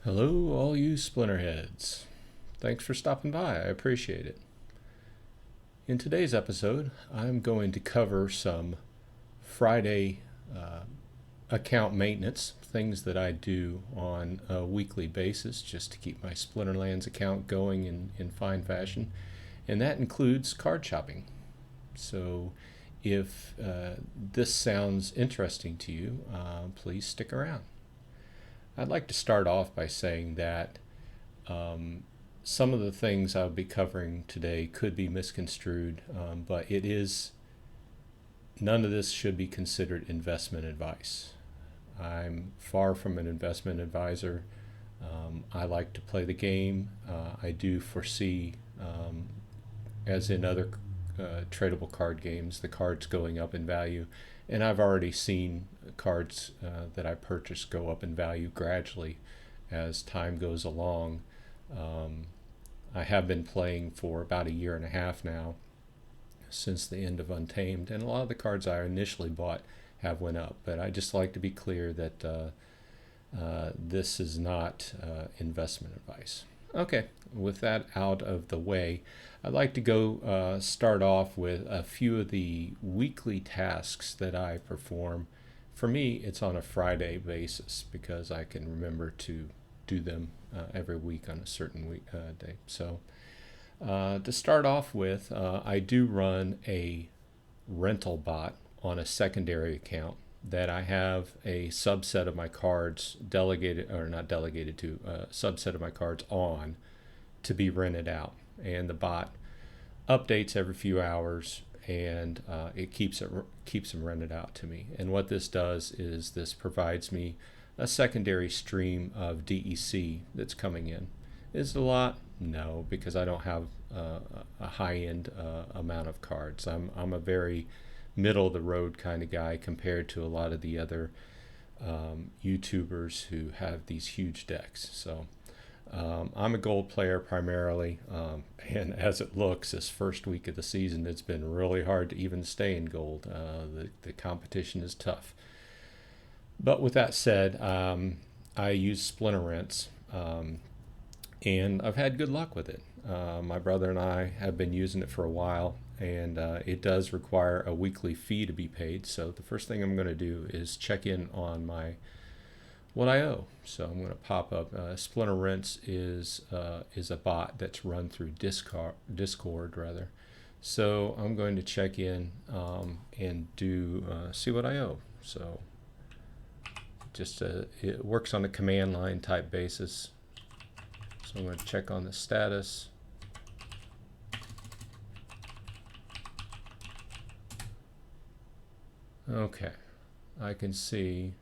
Hello, all you Splinterheads. Thanks for stopping by. I appreciate it. In today's episode, I'm going to cover some Friday account maintenance, things that I do on a weekly basis just to keep my Splinterlands account going in fine fashion. And that includes card shopping. So if this sounds interesting to you, please stick around. I'd like to start off by saying that some of the things I'll be covering today could be misconstrued, but none of this should be considered investment advice. I'm far from an investment advisor. I like to play the game. I do foresee, as in other tradable card games, the cards going up in value. And I've already seen cards that I purchased go up in value gradually as time goes along. I have been playing for about a year and a half now, since the end of Untamed, and a lot of the cards I initially bought have went up. But I just like to be clear that this is not investment advice. Okay, with that out of the way, I'd like to go start off with a few of the weekly tasks that I perform. For me, it's on a Friday basis because I can remember to do them every week on a certain day. So to start off with, I do run a rental bot on a secondary account that I have a subset of my cards delegated, or not delegated to, a subset of my cards on to be rented out. And the bot updates every few hours, and it keeps them rented out to me. And what this does is this provides me a secondary stream of DEC that's coming in. Is it a lot? No, because I don't have a high-end amount of cards. I'm a very middle-of-the-road kind of guy compared to a lot of the other YouTubers who have these huge decks. So I'm a gold player primarily, and as it looks, this first week of the season, it's been really hard to even stay in gold. The competition is tough. But with that said, I use Splinterlands, and I've had good luck with it. My brother and I have been using it for a while, and it does require a weekly fee to be paid. So the first thing I'm going to do is check in on what I owe. So I'm going to pop up. Splinterlands is a bot that's run through Discord rather. So I'm going to check in and see what I owe. So just it works on a command line type basis. So I'm going to check on the status. Okay, I can see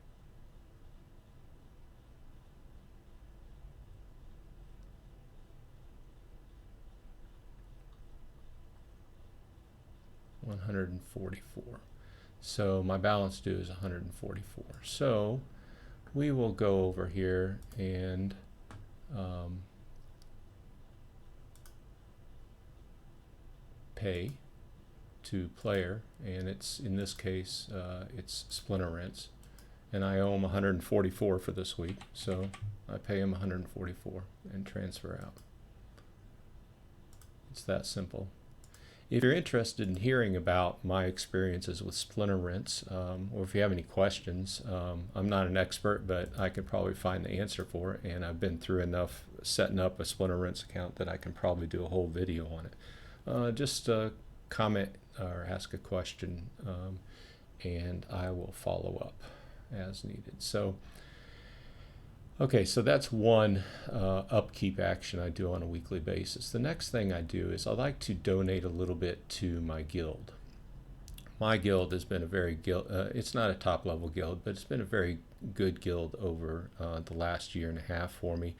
$144. So my balance due is 144. So we will go over here and pay to player, and it's in this case it's Splinterlands, and I owe him 144 for this week, so I pay him 144 and transfer out. It's that simple. If you're interested in hearing about my experiences with Splinterlands, or if you have any questions, I'm not an expert, but I could probably find the answer for it, and I've been through enough setting up a Splinterlands account that I can probably do a whole video on it. Just comment or ask a question, and I will follow up as needed. So okay, so that's one upkeep action I do on a weekly basis. The next thing I do is I like to donate a little bit to my guild. My guild has been a very it's not a top level guild, but it's been a very good guild over the last year and a half for me.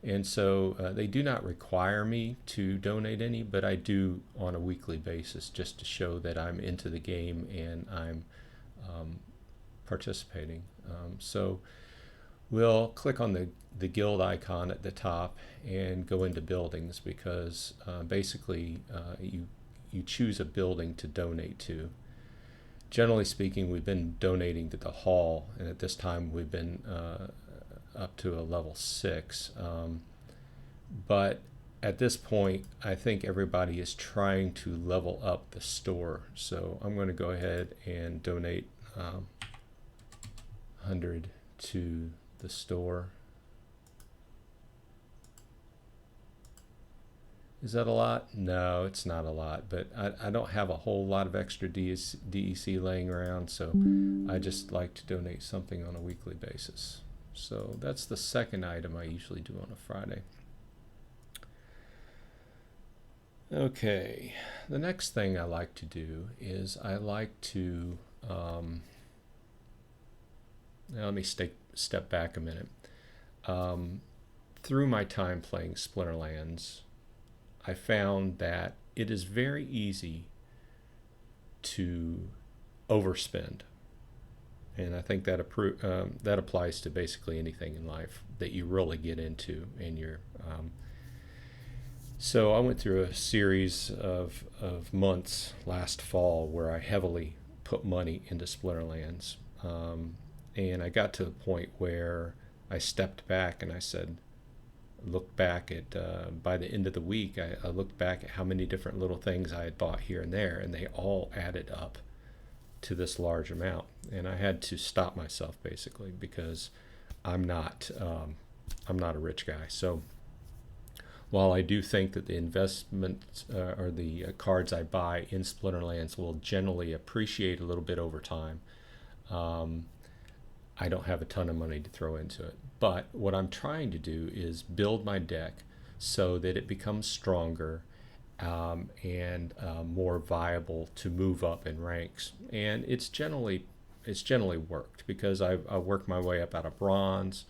And so they do not require me to donate any, but I do on a weekly basis just to show that I'm into the game and I'm participating. So we'll click on the guild icon at the top and go into buildings, because basically you choose a building to donate to. Generally speaking, we've been donating to the hall, and at this time we've been up up to a level 6. But at this point, I think everybody is trying to level up the store. So I'm going to go ahead and donate 100 to the store. Is that a lot? No, it's not a lot, but I don't have a whole lot of extra DEC laying around, so I just like to donate something on a weekly basis. So that's the second item I usually do on a Friday. Okay, the next thing I like to do is I like to, now let me step back a minute. Through my time playing Splinterlands, I found that it is very easy to overspend. And I think that that applies to basically anything in life that you really get into in your so I went through a series of months last fall where I heavily put money into Splinterlands. And I got to the point where I stepped back and I said, looked back at, by the end of the week, I looked back at how many different little things I had bought here and there, and they all added up to this large amount. And I had to stop myself basically because I'm not a rich guy. So while I do think that the investment or the cards I buy in Splinterlands will generally appreciate a little bit over time, I don't have a ton of money to throw into it. But what I'm trying to do is build my deck so that it becomes stronger and more viable to move up in ranks. And it's generally worked because I worked my way up out of bronze.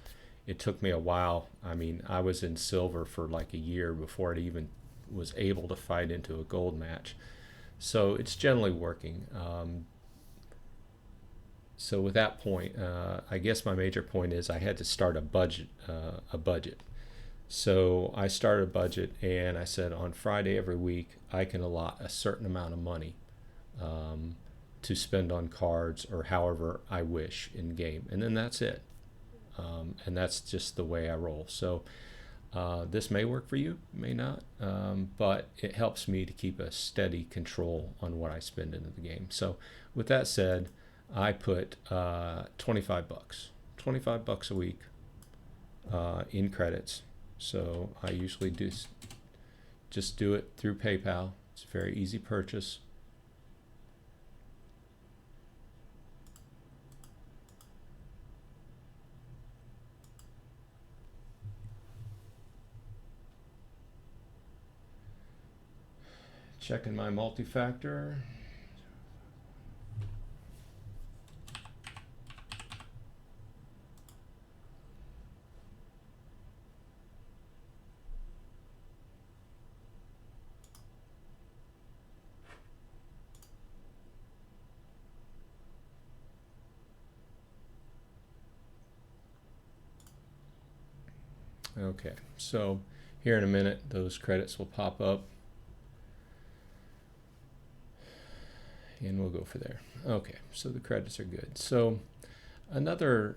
It took me a while. I mean, I was in silver for like a year before it even was able to fight into a gold match. So it's generally working. So with that point, I guess my major point is I had to start a budget. So I started a budget, and I said on Friday every week I can allot a certain amount of money to spend on cards or however I wish in game, and then that's it. And that's just the way I roll. So this may work for you, may not, but it helps me to keep a steady control on what I spend into the game. So with that said, I put $25 a week in credits. So I usually just do it through PayPal. It's a very easy purchase. Checking my multi-factor. Okay, so here in a minute, those credits will pop up. And we'll go for there. Okay, so the credits are good. So another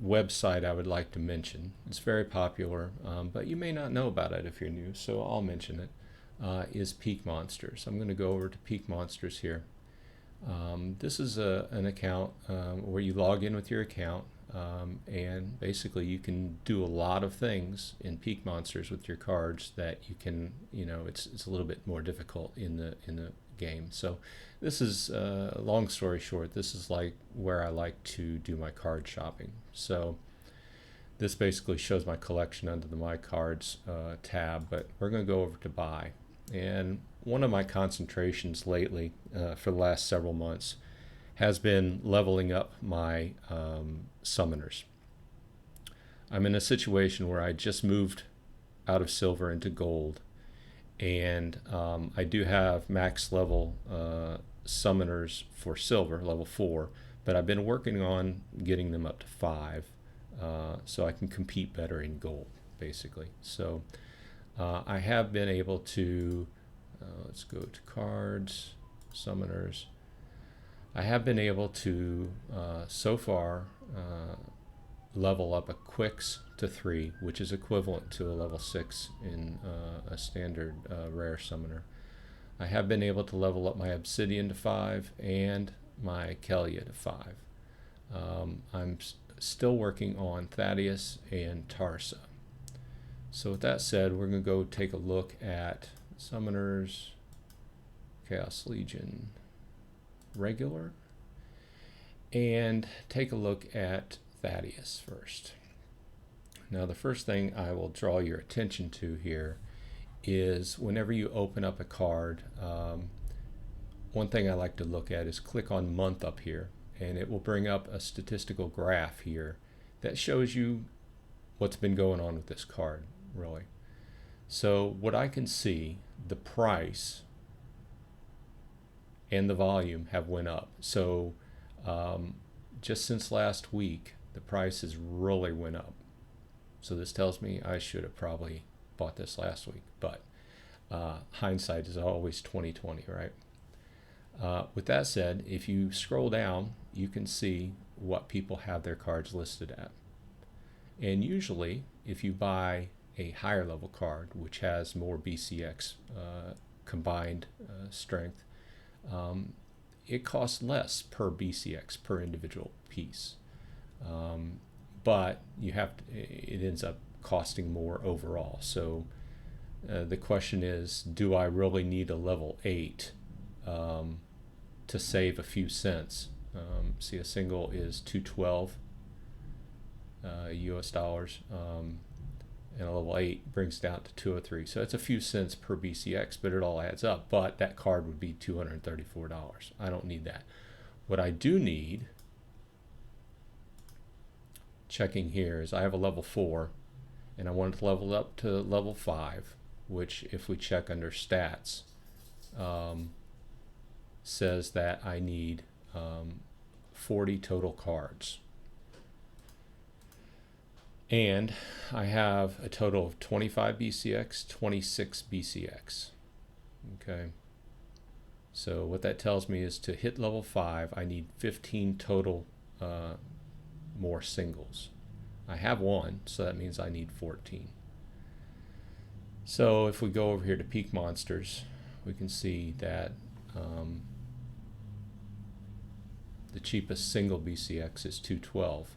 website I would like to mention, it's very popular, but you may not know about it if you're new, so I'll mention it, is Peak Monsters. I'm going to go over to Peak Monsters here. This is an account where you log in with your account, and basically you can do a lot of things in Peak Monsters with your cards that you can, it's a little bit more difficult in the game. So this is, long story short, this is like where I like to do my card shopping. So this basically shows my collection under the My Cards tab, but we're going to go over to buy. And one of my concentrations lately for the last several months has been leveling up my summoners. I'm in a situation where I just moved out of silver into gold, and I do have max level summoners for silver, level 4, but I've been working on getting them up to 5 so I can compete better in gold, basically. So I have been able to, let's go to cards, summoners. I have been able to, so far, level up a Quicks to 3, which is equivalent to a level 6 in a standard rare summoner. I have been able to level up my Obsidian to 5 and my Kelia to 5. I'm still working on Thaddeus and Tarsa. So with that said, we're going to go take a look at Summoners, Chaos Legion regular, and take a look at Thaddeus first. Now the first thing I will draw your attention to here is whenever you open up a card, one thing I like to look at is click on month up here, and it will bring up a statistical graph here that shows you what's been going on with this card, really. So what I can see, the price and the volume have went up. So just since last week, the price has really went up. So this tells me I should have probably bought this last week, but hindsight is always 20/20, right? With that said, if you scroll down, you can see what people have their cards listed at. And usually, if you buy a higher level card, which has more BCX combined strength, it costs less per BCX, per individual piece. But you have to, it ends up costing more overall. So the question is, do I really need a level 8 to save a few cents? See, a single is $212 US dollars, and a level 8 brings down to 203. So it's a few cents per BCX, but it all adds up. But that card would be $234. I don't need that. What I do need, checking here, is I have a level 4, and I want it to level up to level 5, which, if we check under stats, says that I need 40 total cards. And I have a total of 25 BCX, 26 BCX. Okay. So what that tells me is to hit level 5, I need 15 total more singles. I have 1, so that means I need 14. So if we go over here to Peak Monsters, we can see that the cheapest single BCX is 212.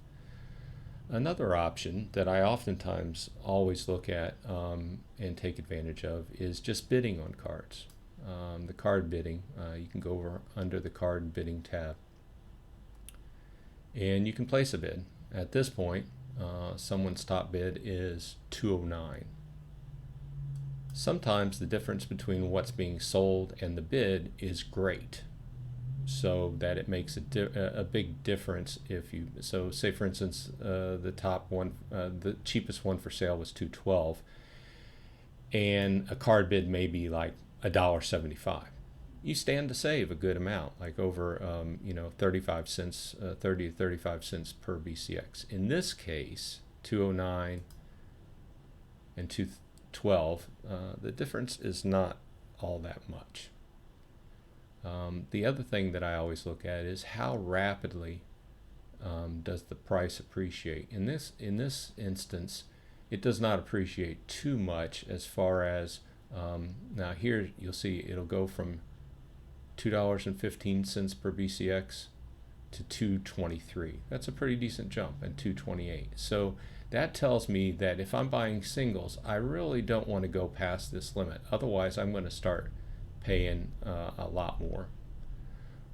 Another option that I oftentimes always look at and take advantage of is just bidding on cards. The card bidding, you can go over under the card bidding tab, and you can place a bid. At this point, someone's top bid is 209. Sometimes the difference between what's being sold and the bid is great, so that it makes a big difference. If you, so say for instance, the top one, the cheapest one for sale was 212, and a card bid may be like $1.75. You stand to save a good amount, like over 35 cents, 30 to 35 cents per BCX. In this case, 209 and 212, the difference is not all that much. The other thing that I always look at is how rapidly does the price appreciate. In this instance, it does not appreciate too much, as far as now here you'll see it'll go from $2.15 per BCX to $2.23. That's a pretty decent jump, and $2.28. So that tells me that if I'm buying singles, I really don't want to go past this limit. Otherwise, I'm going to start paying a lot more.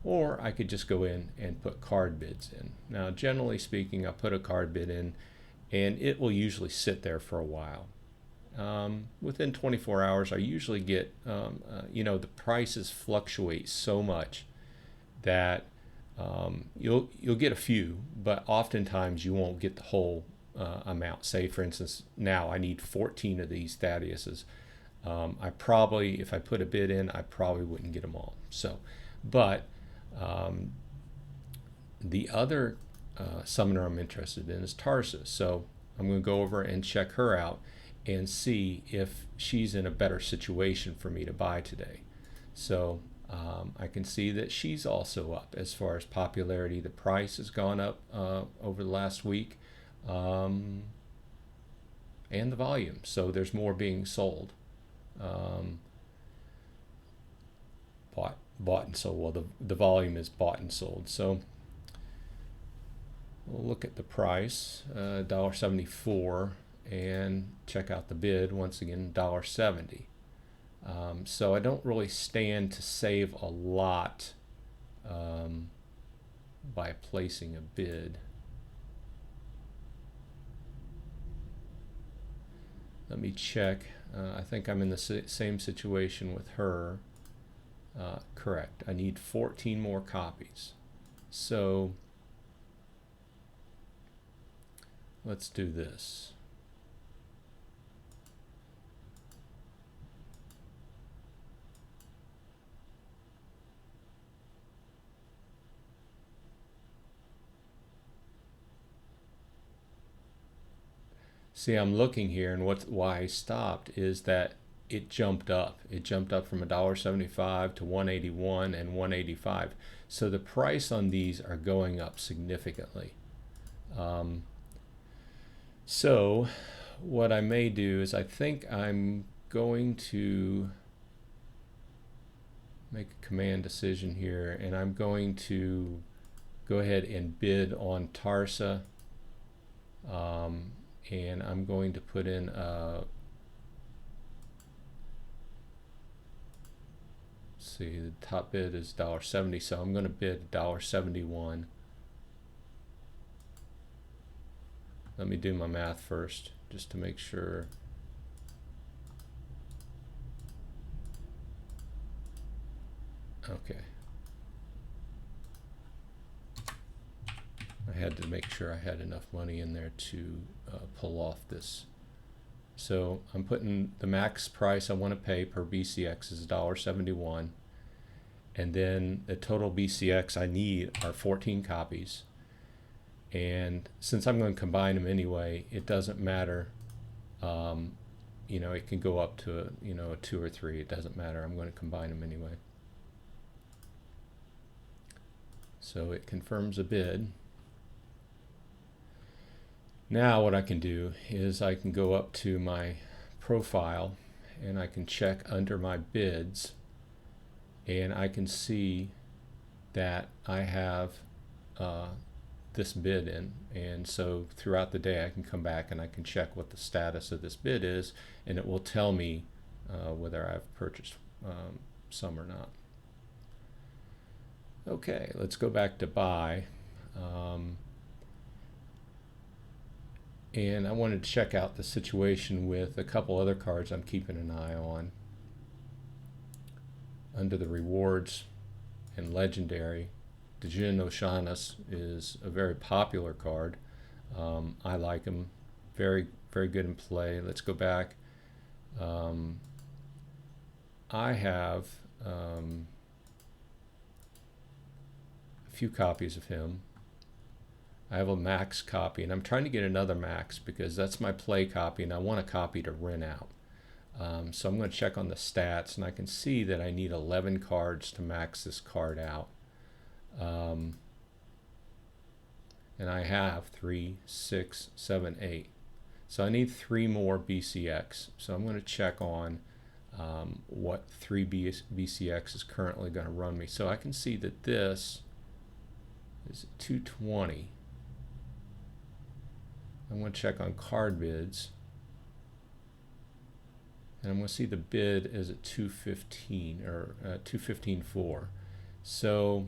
Or I could just go in and put card bids in. Now, generally speaking, I put a card bid in, and it will usually sit there for a while. Within 24 hours, I usually get, the prices fluctuate so much that you'll get a few, but oftentimes you won't get the whole amount. Say, for instance, now I need 14 of these Thaddeus's. I probably, if I put a bid in, I probably wouldn't get them all. So, but the other summoner I'm interested in is Tarsa. So I'm going to go over and check her out and see if she's in a better situation for me to buy today. So I can see that she's also up as far as popularity. The price has gone up over the last week. and the volume. So there's more being sold. Bought and sold. Well, the volume is bought and sold. So we'll look at the price, $1.74, and check out the bid. Once again, $1.70. So I don't really stand to save a lot by placing a bid. Let me check. I think I'm in the same situation with her. Correct. I need 14 more copies. So let's do this. See, I'm looking here, and why I stopped is that it jumped up. It jumped up from $1.75 to $1.81 and $1.85. So the price on these are going up significantly. So what I may do is I think I'm going to make a command decision here, and I'm going to go ahead and bid on Tarsa. And I'm going to put in see, the top bid is $1.70, so I'm going to bid $1.71. Let me do my math first, just to make sure. Okay. I had to make sure I had enough money in there to pull off this. So I'm putting the max price I want to pay per BCX is $1.71, and then the total BCX I need are 14 copies. And since I'm going to combine them anyway, it doesn't matter. You know, it can go up to a 2 or 3. It doesn't matter. I'm going to combine them anyway. So it confirms a bid. Now what I can do is I can go up to my profile and I can check under my bids, and I can see that I have this bid in, and so throughout the day I can come back and I can check what the status of this bid is, and it will tell me whether I've purchased some or not. Okay, let's go back to buy. And I wanted to check out the situation with a couple other cards I'm keeping an eye on. Under the rewards and legendary, Djinn Oceanus is a very popular card. I like him. Very, very good in play. Let's go back. I have a few copies of him. I have a max copy, and I'm trying to get another max because that's my play copy, and I want a copy to rent out. So I'm going to check on the stats, and I can see that I need 11 cards to max this card out. And I have 3, 6, 7, 8. So I need 3 more BCX. So I'm going to check on what 3 BCX is currently going to run me. So I can see that this is 220. I'm going to check on card bids, and I'm going to see the bid is at 215 or 215.4. So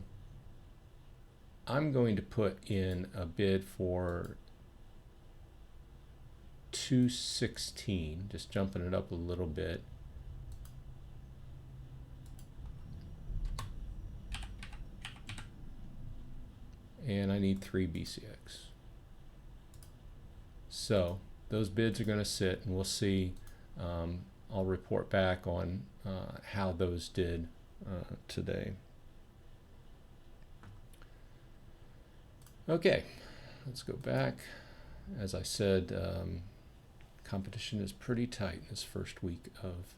I'm going to put in a bid for 216, just jumping it up a little bit. And I need 3 BCX. So those bids are going to sit, and we'll see. I'll report back on how those did today. Okay, let's go back. As I said, competition is pretty tight this first week of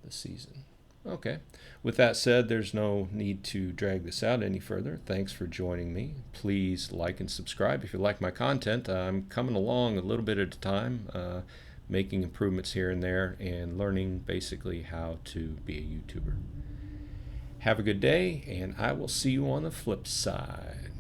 the season. Okay. With that said, there's no need to drag this out any further. Thanks for joining me. Please like and subscribe if you like my content. I'm coming along a little bit at a time, making improvements here and there, and learning basically how to be a YouTuber. Have a good day, and I will see you on the flip side.